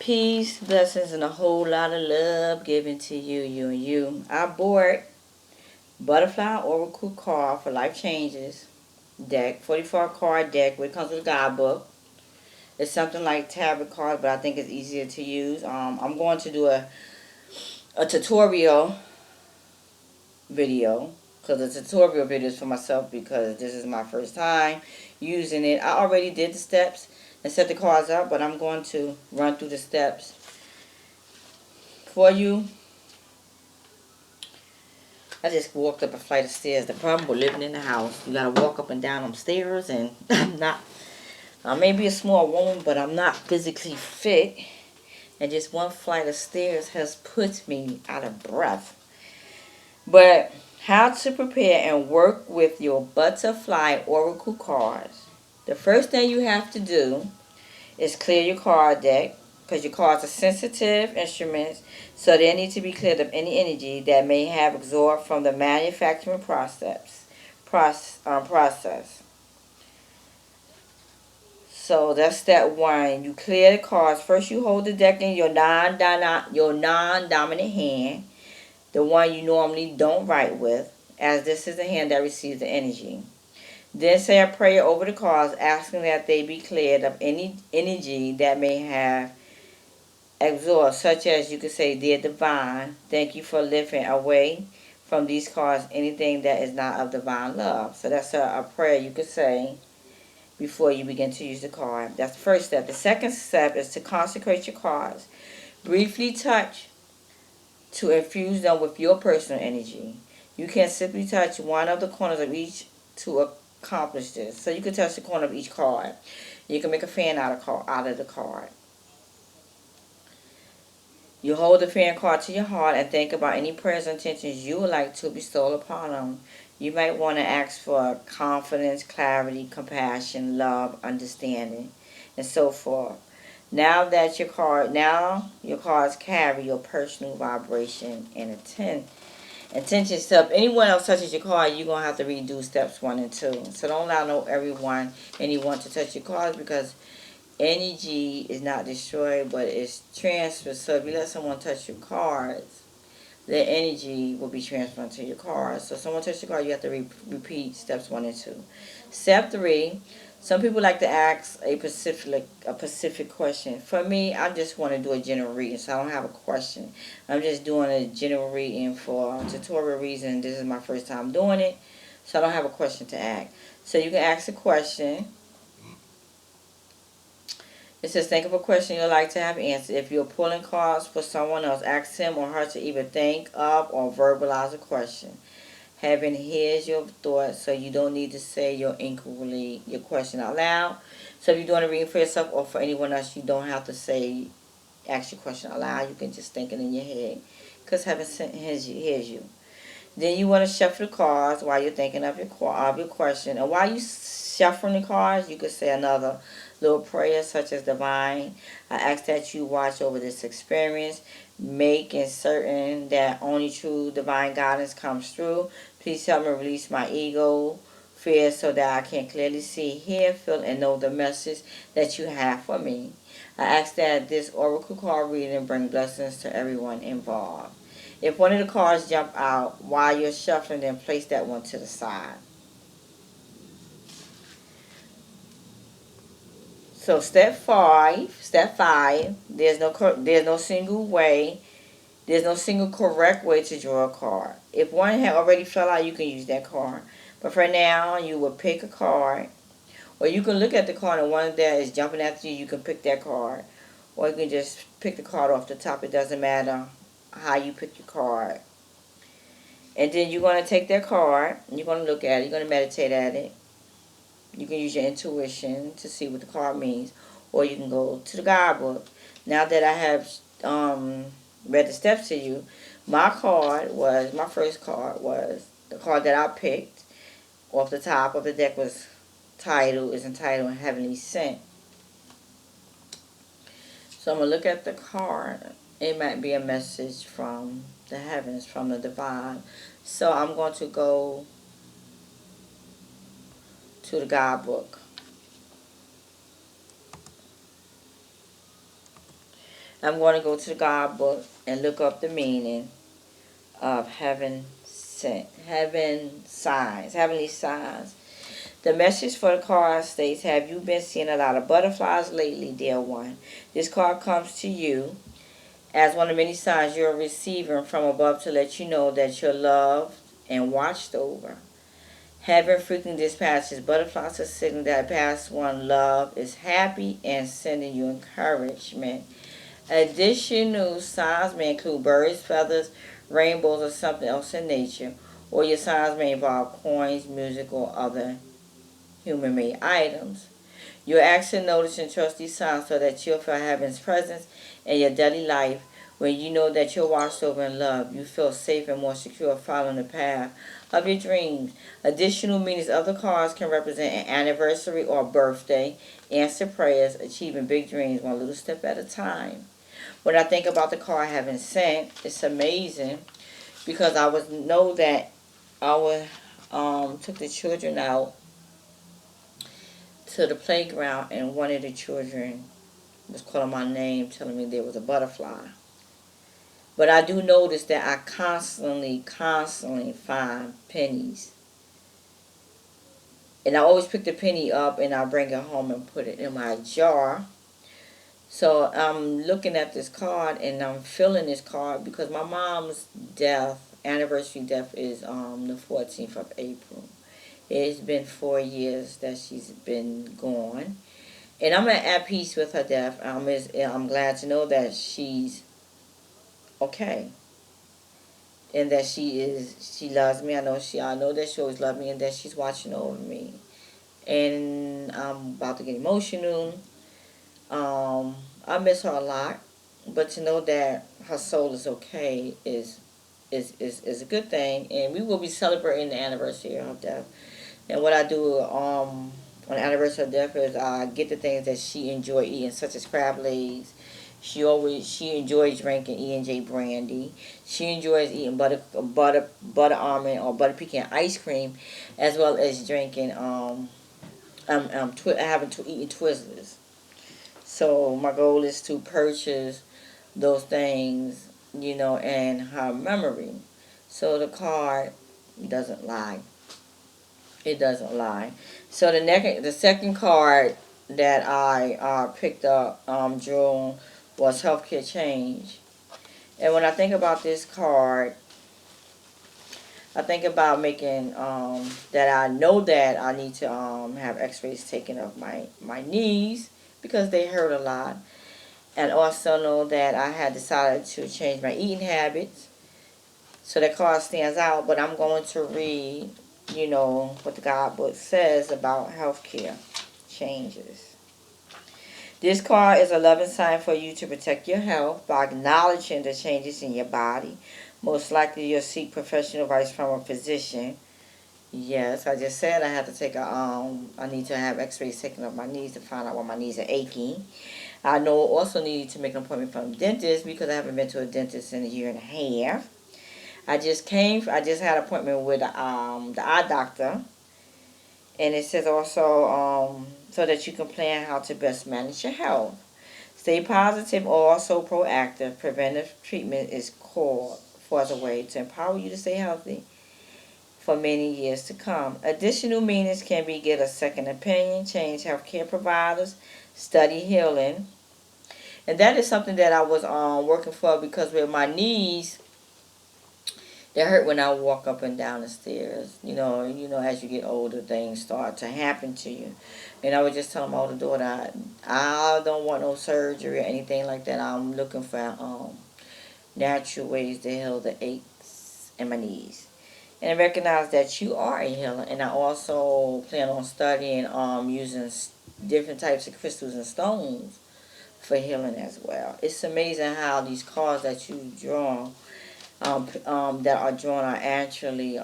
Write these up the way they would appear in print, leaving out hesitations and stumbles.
Peace, blessings, and a whole lot of love given to you, you, and you. I bought Butterfly Oracle card for Life Changes deck, 44 card deck, which comes with a guidebook. It's something like tarot cards, but I think it's easier to use. I'm going to do a tutorial video, because the tutorial video is for myself because this is my first time using it. I already did the steps and set the cards up, but I'm going to run through the steps for you. I just walked up a flight of stairs. The problem with living in the house, you gotta walk up and down them stairs, and I may be a small woman, but I'm not physically fit. And just one flight of stairs has put me out of breath. But how to prepare and work with your Butterfly Oracle cards. The first thing you have to do is clear your card deck, because your cards are sensitive instruments, so they need to be cleared of any energy that may have absorbed from the manufacturing process. So that's step one. You clear the cards. First, you hold the deck in your non-dominant hand, the one you normally don't write with, as this is the hand that receives the energy. Then say a prayer over the cards, asking that they be cleared of any energy that may have absorbed, such as you could say, Dear Divine, thank you for lifting away from these cards anything that is not of divine love. So that's a prayer you could say before you begin to use the card. That's the first step. The second step is to consecrate your cards. Briefly touch to infuse them with your personal energy. You can simply touch one of the corners of each to accomplish this. So you can touch the corner of each card. You can make a fan out of the card. You hold the fan card to your heart and think about any prayers and intentions you would like to bestow upon them. You might want to ask for confidence, clarity, compassion, love, understanding, and so forth. Now your cards carry your personal vibration and intention. So if anyone else touches your card, you're going to have to redo steps 1 and 2. So don't allow anyone to touch your cards, because energy is not destroyed, but it's transferred. So if you let someone touch your cards, their energy will be transferred to your cards. So if someone touches your card, you have to repeat steps 1 and 2. Step 3, some people like to ask a specific question. For me, I just want to do a general reading, so I don't have a question. I'm just doing a general reading for a tutorial reason. This is my first time doing it, so I don't have a question to ask. So you can ask a question. It says, think of a question you'd like to have answered. If you're pulling cards for someone else, ask him or her to either think of or verbalize a question. Heaven hears your thoughts, so you don't need to say your question out loud. So if you're doing a reading for yourself or for anyone else, you don't have to ask your question out loud. You can just think it in your head, because heaven hears you. Then you want to shuffle the cards while you're thinking of your question. And while you shuffling the cards, you could say another little prayer, such as, Divine, I ask that you watch over this experience, making certain that only true divine guidance comes through. Please help me release my ego, fear, so that I can clearly see, hear, feel, and know the message that you have for me. I ask that this oracle card reading bring blessings to everyone involved. If one of the cards jump out while you're shuffling, then place that one to the side. So step five, there's no single way, there's no single correct way to draw a card. If one had already fell out, you can use that card. But for now, you will pick a card, or you can look at the card and one that is jumping after you, you can pick that card. Or you can just pick the card off the top. It doesn't matter how you pick your card. And then you're going to take that card, and you're going to look at it, you're going to meditate at it. You can use your intuition to see what the card means, or you can go to the guidebook. Now that I have read the steps to you, my first card was the card that I picked off the top of the deck is entitled Heavenly Sent. So I'm going to look at the card. It might be a message from the heavens, from the divine. So I'm going to go to the guidebook. I'm going to go to the God book and look up the meaning of heaven sent, heaven signs, heavenly signs. The message for the card states, have you been seeing a lot of butterflies lately, dear one? This card comes to you as one of many signs you're receiving from above to let you know that you're loved and watched over. Heaven frequently dispatches butterflies, a signal that past one love is happy and sending you encouragement. Additional signs may include birds, feathers, rainbows, or something else in nature, or your signs may involve coins, music, or other human-made items. You're asked to notice and trust these signs so that you'll feel heaven's presence in your daily life. When you know that you're watched over and loved, you feel safe and more secure following the path of your dreams. Additional meanings of the cards can represent an anniversary or birthday, answer prayers, achieving big dreams one little step at a time. When I think about the card having sent, it's amazing because I was know that I was took the children out to the playground, and one of the children was calling my name, telling me there was a butterfly. But I do notice that I constantly find pennies. And I always pick the penny up and I bring it home and put it in my jar. So I'm looking at this card and I'm feeling this card because my mom's anniversary death is the 14th of April. It's been 4 years that she's been gone. And I'm at peace with her death. I'm glad to know that she's okay. And that she loves me. I know that she always loved me and that she's watching over me. And I'm about to get emotional. I miss her a lot. But to know that her soul is okay is a good thing. And we will be celebrating the anniversary of her death. And what I do on the anniversary of death is I get the things that she enjoyed eating, such as crab legs. She enjoys drinking E&J brandy. She enjoys eating butter almond or butter pecan ice cream, as well as drinking eating Twizzlers. So my goal is to purchase those things, in her memory. So the card doesn't lie. It doesn't lie. So the second card that I picked up, drew, was healthcare change. And when I think about this card, I think about making that I know that I need to have X-rays taken of my knees because they hurt a lot, and also know that I had decided to change my eating habits. So that card stands out, but I'm going to read, what the God book says about healthcare changes. This card is a loving sign for you to protect your health by acknowledging the changes in your body. Most likely you'll seek professional advice from a physician. Yes, I just said I have to I need to have x-rays taken of my knees to find out why my knees are aching. I know I also need to make an appointment from a dentist because I haven't been to a dentist in a year and a half. I just had an appointment with the eye doctor. And it says also, so that you can plan how to best manage your health. Stay positive or also proactive. Preventive treatment is called for as a way to empower you to stay healthy for many years to come. Additional meanings can be get a second opinion, change healthcare providers, study healing. And that is something that I was working for because with my knees, they hurt when I walk up and down the stairs. As you get older, things start to happen to you. And I was just telling my older daughter, I don't want no surgery or anything like that. I'm looking for natural ways to heal the aches in my knees. And I recognize that you are a healer. And I also plan on studying using different types of crystals and stones for healing as well. It's amazing how these cards that you draw that are drawn are actually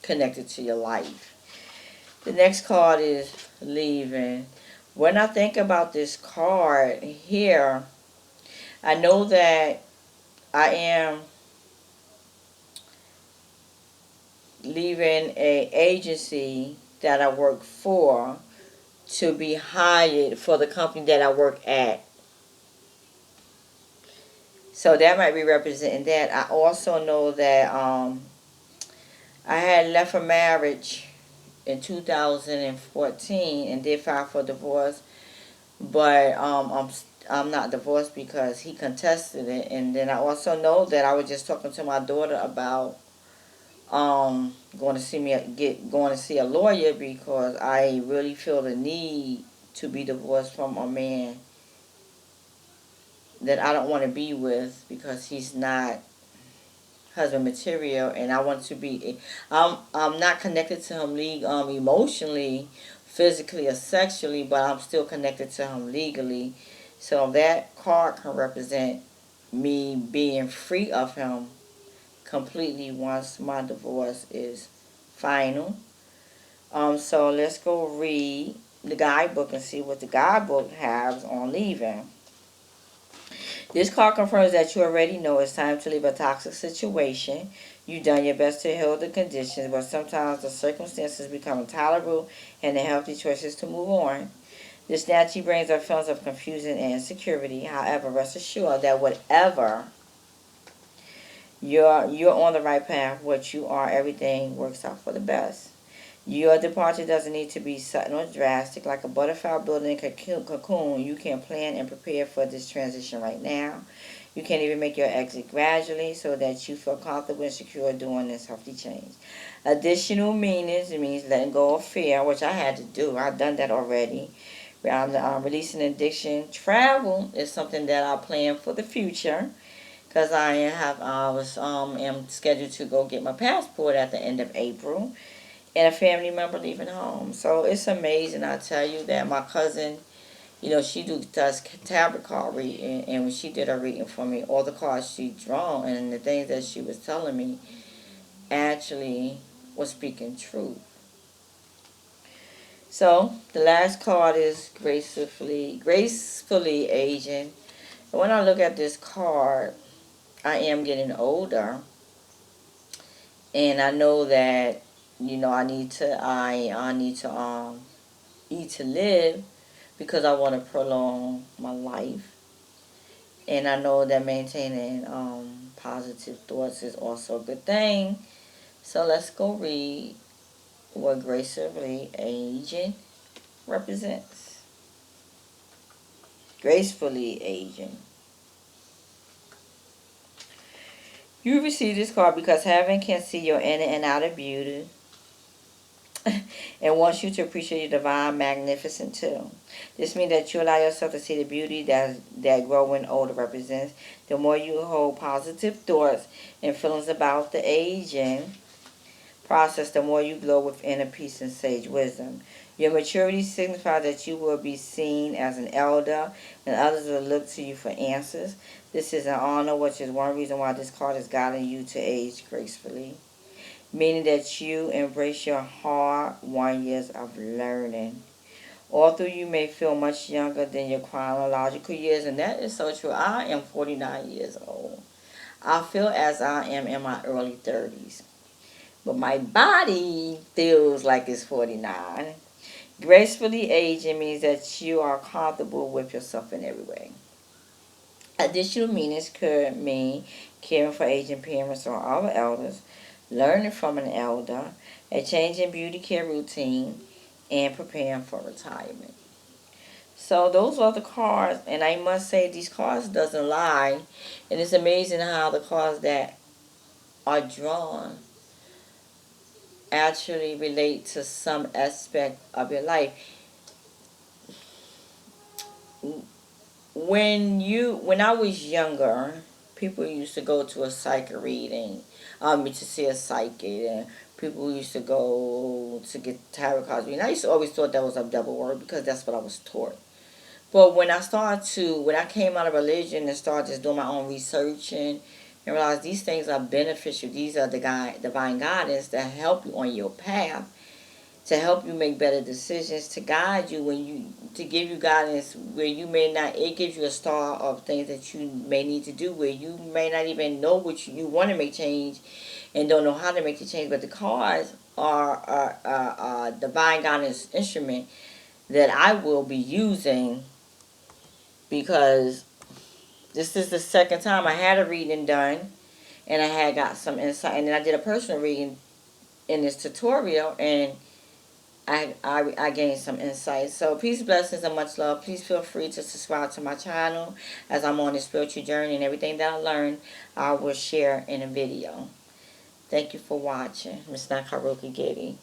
connected to your life. The next card is leaving. When I think about this card here, I know that I am leaving a agency that I work for to be hired for the company that I work at. So that might be representing that. I also know that I had left a marriage in 2014 and did file for divorce, but I'm not divorced because he contested it. And then I also know that I was just talking to my daughter about going to see a lawyer because I really feel the need to be divorced from a man that I don't want to be with because he's not husband material, and I want to be. I'm not connected to him emotionally, physically, or sexually, but I'm still connected to him legally. So that card can represent me being free of him completely once my divorce is final. So let's go read the guidebook and see what the guidebook has on leaving. This card confirms that you already know it's time to leave a toxic situation. You've done your best to heal the conditions, but sometimes the circumstances become intolerable and the healthy choice is to move on. This naturally brings up feelings of confusion and insecurity. However, rest assured that whatever you're on the right path. What you are, everything works out for the best. Your departure doesn't need to be sudden or drastic. Like a butterfly building a cocoon, you can plan and prepare for this transition right now. You can even make your exit gradually so that you feel comfortable and secure doing this healthy change. Additional meanings, it means letting go of fear, which I had to do. I've done that already. Releasing addiction. Travel is something that I plan for the future because I am scheduled to go get my passport at the end of April, and a family member leaving home. So it's amazing. I tell you that my cousin, she does tarot card reading, and when she did her reading for me, all the cards she drawn and the things that she was telling me actually was speaking truth. So the last card is gracefully aging. And when I look at this card, I am getting older, and I know that I need to eat to live because I want to prolong my life, and I know that maintaining positive thoughts is also a good thing. So let's go read what gracefully aging represents. Gracefully aging. You receive this card because heaven can see your inner and outer beauty and wants you to appreciate your divine magnificence too. This means that you allow yourself to see the beauty that growing older represents. The more you hold positive thoughts and feelings about the aging process, the more you glow with inner peace and sage wisdom. Your maturity signifies that you will be seen as an elder and others will look to you for answers. This is an honor, which is one reason why this card is guiding you to age gracefully, meaning that you embrace your hard-won years of learning. Although you may feel much younger than your chronological years, and that is so true. I am 49 years old. I feel as I am in my early 30s, but my body feels like it's 49. Gracefully aging means that you are comfortable with yourself in every way. Additional meanings could mean caring for aging parents or other elders, learning from an elder, a change in beauty care routine, and preparing for retirement. So those are the cards, and I must say these cards doesn't lie, and it's amazing how the cards that are drawn actually relate to some aspect of your life. When I was younger, people used to go to a psychic reading, to see a psychic, and people used to go to get tarot cards reading. I used to always thought that was a double word because that's what I was taught. But when I came out of religion and started just doing my own research and realized these things are beneficial, these are divine guidance that help you on your path, to help you make better decisions, to guide you to give you guidance where you may not, it gives you a star of things that you may need to do where you may not even know what you want to make change and don't know how to make the change. But the cards are a divine guidance instrument that I will be using, because this is the second time I had a reading done, and I had got some insight, and then I did a personal reading in this tutorial, and I gained some insight. So peace, blessings, and much love. Please feel free to subscribe to my channel as I'm on this spiritual journey, and everything that I learned I will share in a video. Thank you for watching. Miss Nakaruki Getty.